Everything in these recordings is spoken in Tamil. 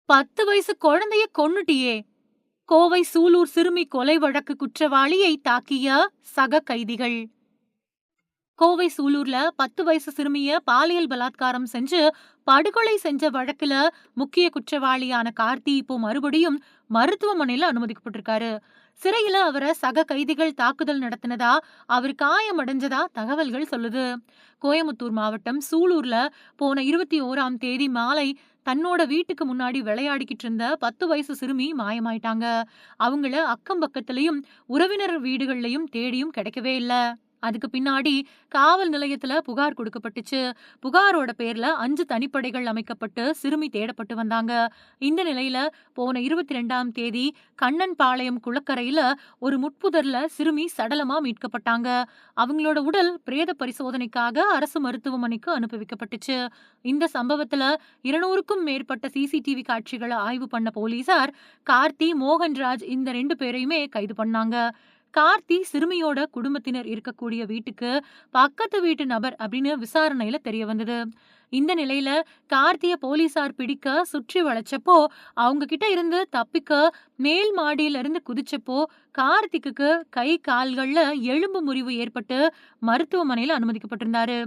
10 வயசு குழந்தைய கொன்னுட்டியே! கோவை சூலூர் சிறுமி கொலை வழக்கு குற்றவாளியை தாக்கிய சக கைதிகள். கோவை சூலூர்ல 10 வயசு சிறுமிய பாலியல் பலாத்காரம் செஞ்சு படுகொலை செஞ்ச வழக்குல முக்கிய குற்றவாளியான கார்த்தி இப்போ மறுபடியும் மருத்துவமனையில அனுமதிக்கப்பட்டிருக்காரு. சிறையில அவரை சக கைதிகள் தாக்குதல் நடத்தினதா, அவர் காயமடைஞ்சதா தகவல்கள் சொல்லுது. கோயமுத்தூர் மாவட்டம் சூலூர்ல போன 21ஆம் தேதி மாலை தன்னோட வீட்டுக்கு முன்னாடி விளையாடிக்கிட்டு இருந்த 10 வயசு சிறுமி மாயமாயிட்டாங்க. அவங்கள அக்கம் பக்கத்துலயும் உறவினர் வீடுகள்லயும் தேடியும் கிடைக்கவே இல்ல. அதுக்கு பின்னாடி காவல் நிலையத்துல புகார் கொடுக்கப்பட்டுச்சு. புகாரோட பேர்ல 5 தனிப்படைகள் அமைக்கப்பட்டு சிறுமி தேடப்பட்டு வந்தாங்க. இந்த நிலையில போன 22ஆம் தேதி கண்ணன்பாளையம் குளக்கரையில ஒரு முட்புதர்ல சிறுமி சடலமா மீட்கப்பட்டாங்க. அவங்களோட உடல் பிரேத பரிசோதனைக்காக அரசு மருத்துவமனைக்கு அனுப்பி வைக்கப்பட்டுச்சு. இந்த சம்பவத்துல 200க்கும் மேற்பட்ட சிசிடிவி காட்சிகளை ஆய்வு பண்ண போலீசார் கார்த்தி, மோகன்ராஜ் இந்த 2 பேரையுமே கைது பண்ணாங்க. கார்த்தி சிறுமியோட குடும்பத்தினர் இருக்கக்கூடிய வீட்டுக்கு பக்கத்து வீட்டு நபர் அப்படின்னு விசாரணையில தெரிய வந்தது. இந்த நிலையில கார்த்திய போலீசார் பிடிக்க சுற்றி வளைச்சப்போ, அவங்க கிட்ட இருந்து தப்பிக்க மேல் மாடியில இருந்து குதிச்சப்போ கார்த்திக்கு கை கால்கள்ல எலும்பு முறிவு ஏற்பட்டு மருத்துவமனையில அனுமதிக்கப்பட்டிருந்தாரு.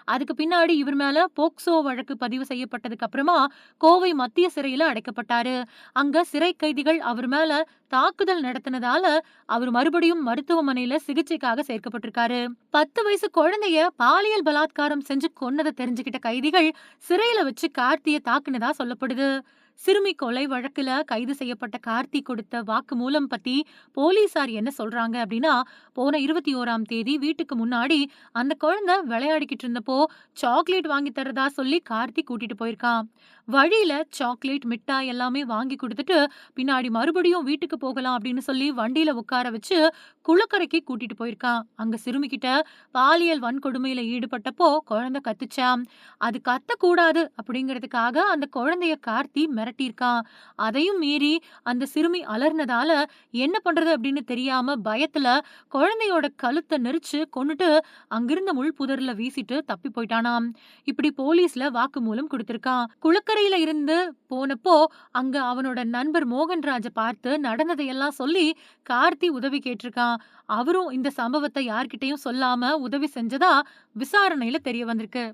அதுக்கு பின்னாடி இவர் மேல போக்சோ வழக்கு பதிவு செய்யப்பட்டதுக்கு அப்புறமா கோவை மத்திய சிறையில அடைக்கப்பட்டாரு. அங்க சிறை கைதிகள் அவர் மேல தாக்குதல் நடத்தினதால அவர் மறுபடியும் மருத்துவமனையில சிகிச்சைக்காக சேர்க்கப்பட்டிருக்காரு. 10 வயசு குழந்தைய பாலியல் பலாத்காரம் செஞ்சு கொன்னதை தெரிஞ்சுக்கிட்ட கைதிகள் சிறையில வச்சு கார்த்திய தாக்குனதா சொல்லப்படுது. சிறுமி கொலை வழக்குல கைது செய்யப்பட்ட கார்த்தி கொடுத்த வாக்குமூலம் பத்தி போலீசார் என்ன சொல்றாங்க அப்படின்னா, போன 21ஆம் தேதி வீட்டுக்கு முன்னாடி அந்த குழந்தை விளையாடிக்கிட்டு இருந்தப்போ சாக்லேட் வாங்கி தரதா சொல்லி கார்த்தி கூட்டிட்டு போயிருக்கான். வழியில சாக்லேட், மிட்டாய் எல்லாமே வாங்கி கொடுத்துட்டு பின்னாடி மறுபடியும் வீட்டுக்கு போகலாம் அப்படின்னு சொல்லி வண்டியில உட்கார வச்சு குளக்கரைக்கு கூட்டிட்டு போயிருக்கான். அங்க சிறுமி கிட்ட பாலியல் வன்கொடுமையில ஈடுபட்டப்போ குழந்தை கத்துச்சாம். அது கத்தக்கூடாது அப்படிங்கிறதுக்காக அந்த குழந்தைய கார்த்தி மிரட்டியிருக்கான். அதையும் மீறி அந்த சிறுமி அலர்னதால என்ன பண்றது அப்படின்னு தெரியாம பயத்துல குழந்தையோட கழுத்தை நெரிச்சு கொன்னுட்டு அங்கிருந்த முள் புதர்ல வீசிட்டு தப்பி போயிட்டானாம். இப்படி போலீஸ்ல வாக்குமூலம் கொடுத்திருக்கான். குளக்கரையில இருந்து போனப்போ அங்க அவனோட நண்பர் மோகன்ராஜ பார்த்து நடந்ததையெல்லாம் சொல்லி கார்த்தி உதவி கேட்டிருக்கான். அவரும் இந்த சம்பவத்தை யார்கிட்டயும் சொல்லாம உதவி செஞ்சதா விசாரணையில தெரிய வந்திருக்கு.